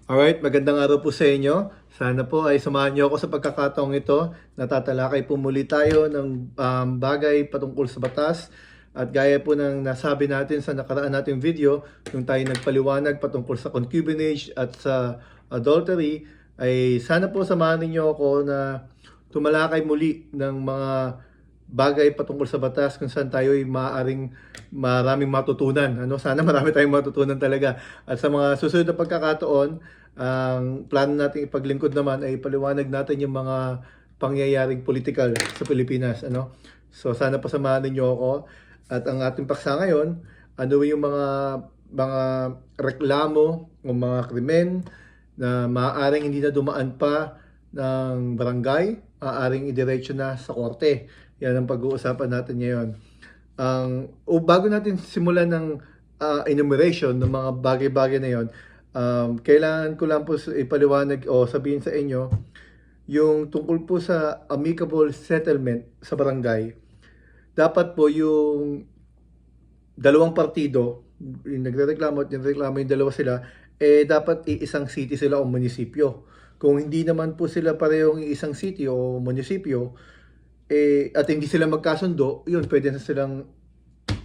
Alright, magandang araw po sa inyo. Sana po ay samahan niyo ako sa pagkakataong ito. Natatalakay po muli tayo ng bagay patungkol sa batas. At gaya po ng nasabi natin sa nakaraan nating video, yung tayo nagpaliwanag patungkol sa concubinage at sa adultery, ay sana po samahan niyo ako na tumalakay muli ng mga bagay patungkol sa batas kung saan tayo ay maraming matutunan. Sana marami tayong matutunan talaga. At sa mga susunod na pagkakataon, ang plano natin ipaglingkod naman ay paliwanag natin yung mga pangyayaring politikal sa Pilipinas. So sana pasamahan ninyo ako. At ang ating paksa ngayon, ano yung mga reklamo o mga krimen na maaaring hindi na dumaan pa ng barangay, maaaring idiretso na sa korte. Yan ang pag-uusapan natin ngayon. Bago natin simulan ng enumeration ng mga bagay-bagay na yon, kailangan ko lang po ipaliwanag o sabihin sa inyo yung tungkol po sa amicable settlement sa barangay. Dapat po yung dalawang partido, yung nagrereklamo at nireklamo yung dalawa sila, dapat iisang city sila o munisipyo. Kung hindi naman po sila parehong iisang city o munisipyo, at hindi sila magkasundo, yun, pwede na silang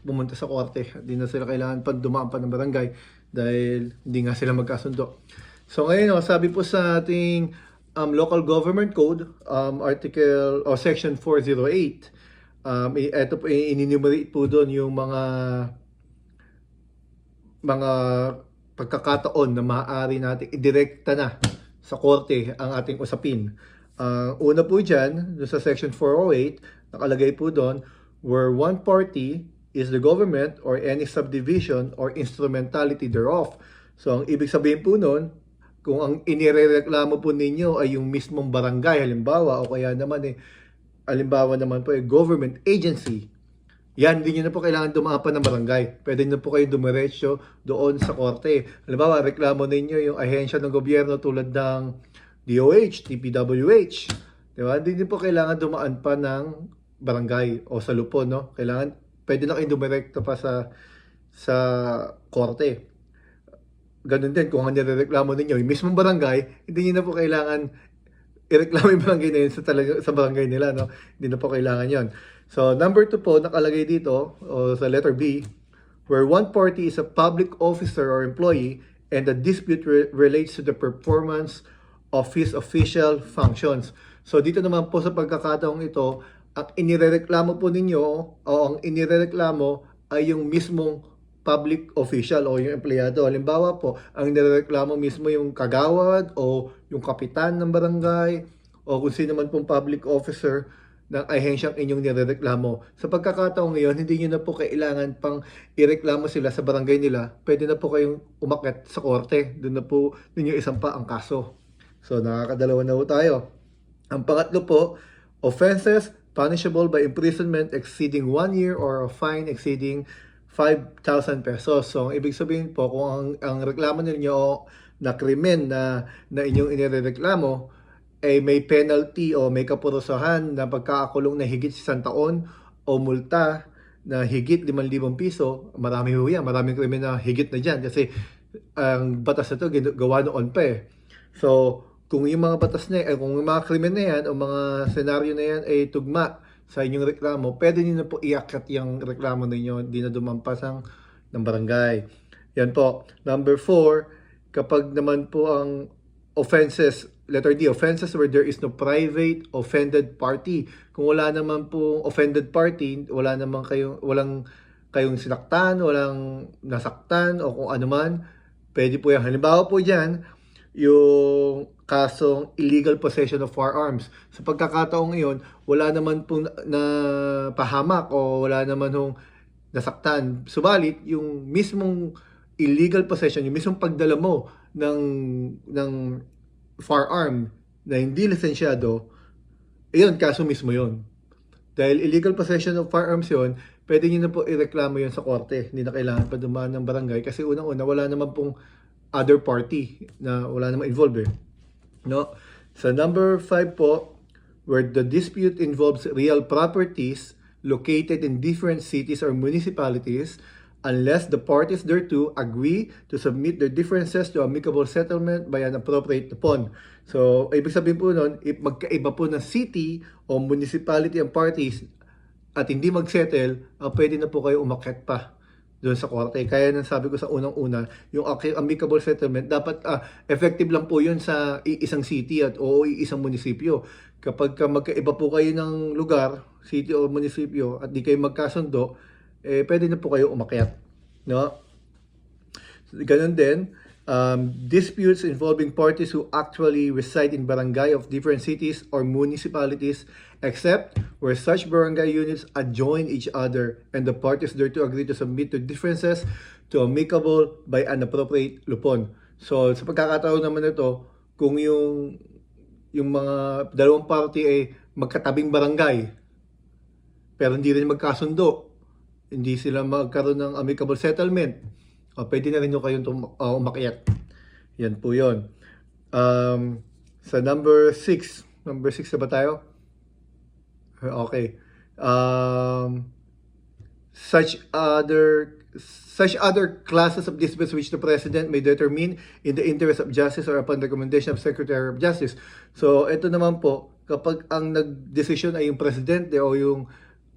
pumunta sa korte. Hindi na sila kailangan pa dumaan pa ng barangay dahil hindi nga sila magkasundo. So ngayon, sabi po sa ating Local Government Code, Article o Section 408, ito po, in-enumerate po doon yung mga pagkakataon na maaari natin idirekta na sa korte ang ating usapin. Una po dyan, sa Section 408, nakalagay po doon, where one party is the government or any subdivision or instrumentality thereof. So, ang ibig sabihin po noon, kung ang inirereklamo po ninyo ay yung mismong barangay, halimbawa, o kaya naman halimbawa naman po government agency, yan, hindi nyo na po kailangan dumapan ng barangay. Pwede nyo po kayo dumiretso doon sa korte. Halimbawa, reklamo ninyo yung ahensya ng gobyerno tulad ng DOH, TPWH. Diba? Hindi nyo po kailangan dumaan pa ng barangay o sa lupon, no? Pwede na kayo dumirekto pa sa korte. Ganun din, kung ang nirereklamo ninyo yung mismong barangay, hindi nyo na po kailangan ireklamo yung barangay na yun sa barangay nila, no? Hindi na po kailangan yon. So, number 2 po, nakalagay dito, o sa letter B, where one party is a public officer or employee and the dispute relates to the performance of his official functions. So, dito naman po sa pagkakataong ito, ang inirereklamo po ninyo, o ang inirereklamo ay yung mismong public official o yung empleyado. Halimbawa po, ang inirereklamo mismo yung kagawad o yung kapitan ng barangay o kung sino man pong public officer ng ahensyang inyong nirereklamo. Sa pagkakataong ngayon, hindi nyo na po kailangan pang ireklamo sila sa barangay nila. Pwede na po kayong umakyat sa korte. Doon na po ninyo isampa ang kaso. So, nakakadalawa na po tayo. Ang pangatlo po, offenses punishable by imprisonment exceeding 1 year or a fine exceeding 5,000 pesos. So, ang ibig sabihin po, kung ang reklamo ninyo na krimen na inyong inireklamo ay may penalty o may kapurusahan na pagkakakulong na higit 1 taon o multa na higit 5,000 piso, marami ho yan. Maraming krimen na higit na dyan kasi ang batas na ito gawa noon pa eh. So, kung yung mga batas na kung yung mga krimen na yan o mga senaryo na yan ay tugma sa inyong reklamo, pwede nyo na po iakyat yung reklamo ninyo, hindi na dumampasang ng barangay. Yan po. Number 4, kapag naman po ang offenses, letter D, offenses where there is no private offended party. Kung wala naman po offended party, walang kayong sinaktan, walang nasaktan o kung ano man, pwede po yan. Halimbawa po dyan, yung kasong illegal possession of firearms. Sa pagkakataong iyon, wala naman pong na pahamak o wala naman hong nasaktan. Subalit, yung mismong illegal possession, yung mismong pagdala mo ng firearm na hindi lisensyado, iyon, kaso mismo yon. Dahil illegal possession of firearms yon, pwede nyo na po ireklamo yon sa korte. Hindi na kailangan pa dumaan ng barangay kasi unang-una, wala naman pong other party na wala namang involved eh. No? Sa number 5 po, where the dispute involves real properties located in different cities or municipalities, unless the parties thereto agree to submit their differences to amicable settlement by an appropriate lupon. So, ibig sabihin po nun, if magkaiba po ng city o municipality ang parties at hindi mag-settle, pwede na po kayo umakyat pa doon sa korte. Kaya nang sabi ko sa unang-una, yung amicable settlement, dapat effective lang po yun sa isang city at o isang munisipyo. Kapag magkaiba po kayo ng lugar, city o munisipyo, at di kayo magkasundo, pwede na po kayo umakyat. No? Ganun din, disputes involving parties who actually reside in barangay of different cities or municipalities, except where such barangay units adjoin each other and the parties thereto agree to submit their differences to amicable by an appropriate lupon. So, sa pagkakataon naman ito, kung yung mga dalawang party ay magkatabing barangay, pero hindi rin magkasundo, hindi sila magkaroon ng amicable settlement, pwede na rin nyo kayong umakyat. Yan po yun. Sa number 6 na ba tayo? Okay. Such other classes of disputes which the President may determine in the interest of justice or upon recommendation of Secretary of Justice. So, ito naman po, kapag ang nag-decision ay yung Presidente o yung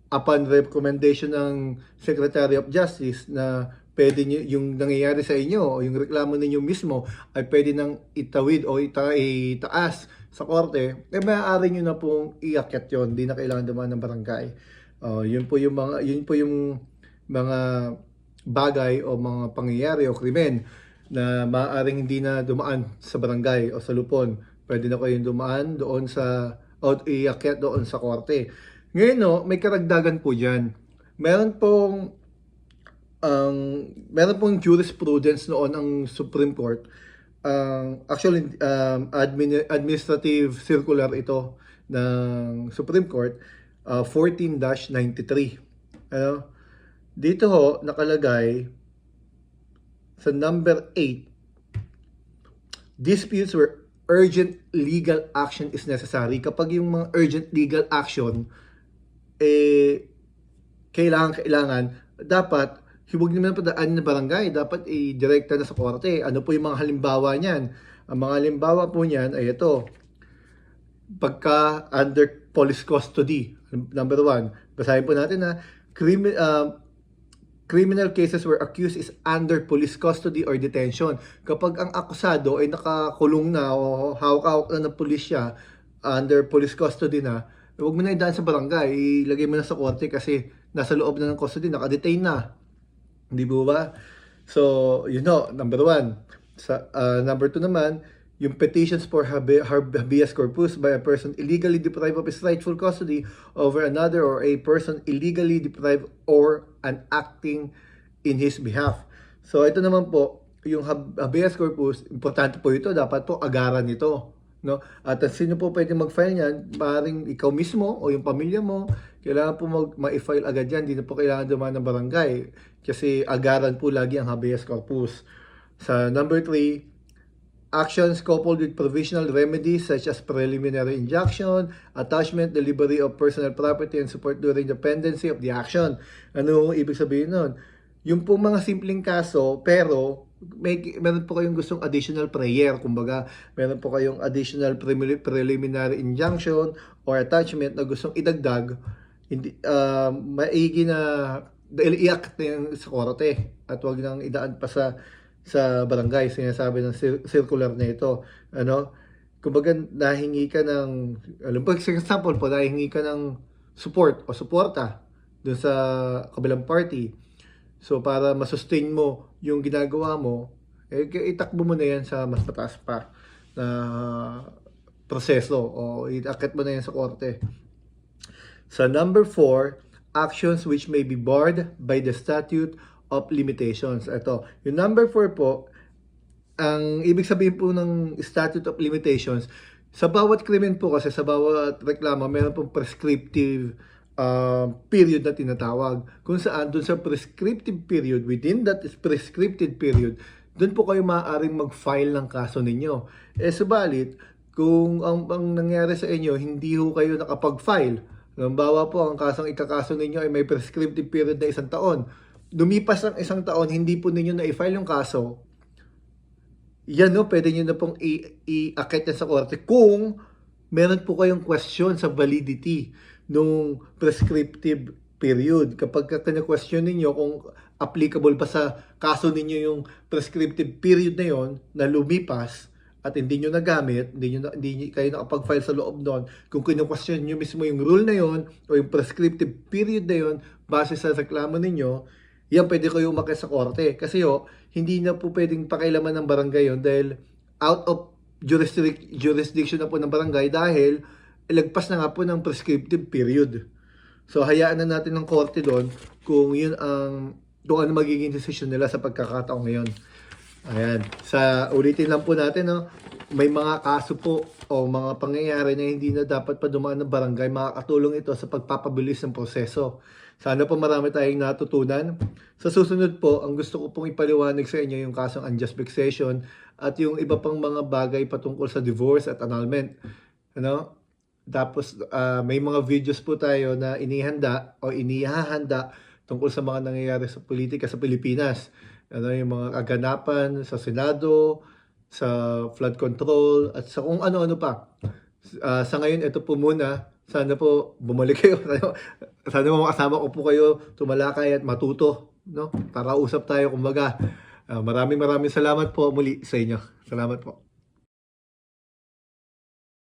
upon recommendation ng Secretary of Justice na pwede nyo, yung nangyayari sa inyo o yung reklamo ninyo mismo ay pwede nang itawid o itaas sa korte, maaari nyo na pong iakyat yon, hindi na kailangan dumaan ng barangay. Yun po yung mga bagay o mga pangyayari o krimen na maaaring hindi na dumaan sa barangay o sa lupon. Pwede na kayong dumaan doon o iakyat doon sa korte. Ngayon, may karagdagan po dyan. Meron pong jurisprudence noon ang Supreme Court. Actually, administrative circular ito ng Supreme Court, 14-93. Ano? Dito nakalagay sa number 8, disputes where urgent legal action is necessary. Kapag yung mga urgent legal action, kailangan, dapat, huwag naman padaan ng barangay, dapat i-direkta na sa korte. Ano po yung mga halimbawa niyan? Ang mga halimbawa po niyan ay ito. Pagka under police custody, number 1. Basahin po natin na criminal cases where accused is under police custody or detention. Kapag ang akusado ay nakakulong na o hawak-hawak na ng pulisya, under police custody na, huwag mo na idaan sa barangay, ilagay mo na sa korte kasi nasa loob na ng custody, naka-detain na. Hindi ba? So, number 1. Number 2 naman, yung petitions for habeas corpus by a person illegally deprived of his rightful custody over another or a person illegally deprived or an acting in his behalf. So, ito naman po, yung habeas corpus, importante po ito, dapat po agaran ito. No? At sino po pwede mag-file niyan? Maaaring ikaw mismo o yung pamilya mo, kailangan po ma-file agad yan. Hindi na po kailangan dumaan ng barangay kasi agaran po lagi ang habeas corpus. Sa number 3, actions coupled with provisional remedies such as preliminary injunction, attachment, delivery of personal property, and support during the pendency of the action. Ano ibig sabihin nun? Yung po mga simpleng kaso, pero meron po kayong gustong additional prayer, kumbaga meron po kayong additional preliminary injunction or attachment na gustong idagdag, hindi maigi na iiyak na yan sa korte at wag nang idaan pa sa barangay. Sinasabi ng circular na ito, kumbaga nahingi ka ng, for example po, nahingi ka ng support o suporta dun sa kabilang party. So, para masustain mo yung ginagawa mo, itakbo mo na yan sa mas mataas pa na proseso o itakit mo na yan sa korte. Sa number 4, actions which may be barred by the statute of limitations. Ito, yung number 4 po, ang ibig sabihin po ng statute of limitations, sa bawat krimen po kasi, sa bawat reklamo, meron pong prescriptive period na tinatawag, kung saan doon sa prescriptive period, within that prescriptive period, doon po kayo maaaring mag-file ng kaso ninyo. Subalit, kung ang nangyari sa inyo, hindi ho kayo nakapag-file, halimbawa po, ang kasong ikakaso ninyo ay may prescriptive period na 1 taon, lumipas ang isang taon, hindi po ninyo na-file yung kaso, yan no, pwede nyo na pong i-akit yan sa korte kung meron po kayong question sa validity nung prescriptive period. Kapag kina-question ninyo kung applicable pa sa kaso ninyo yung prescriptive period na yon na lumipas at hindi nyo nagamit, hindi kayo nakapag-file sa loob doon, kung kina-question nyo mismo yung rule na yon o yung prescriptive period na yon base sa reklamo ninyo, yan pwede kayo umakyat sa korte. Kasi hindi na po pwedeng pakailaman ng barangay yon dahil out of jurisdiction na po ng barangay dahil ilagpas na nga po ng prescriptive period. So hayaan na natin ng korte doon kung yun kung ano magiging desisyon nila sa pagkakataong ngayon. Ayan. Ulitin lang po natin, no? May mga kaso po o mga pangyayari na hindi na dapat pa dumaan ng barangay. Makakatulong ito sa pagpapabilis ng proseso. Sana po marami tayong natutunan. Sa susunod po, ang gusto ko pong ipaliwanag sa inyo yung kasong unjust vexation at yung iba pang mga bagay patungkol sa divorce at annulment. Ano? Tapos may mga videos po tayo na inihanda o inihahanda tungkol sa mga nangyayari sa politika sa Pilipinas. Ano, yung mga kaganapan sa Senado, sa flood control, at sa kung ano-ano pa. Sa ngayon, ito po muna. Sana po bumalik kayo. Sana makasama ko po kayo tumalakay at matuto. No? Para usap tayo kumbaga. Maraming salamat po muli sa inyo. Salamat po.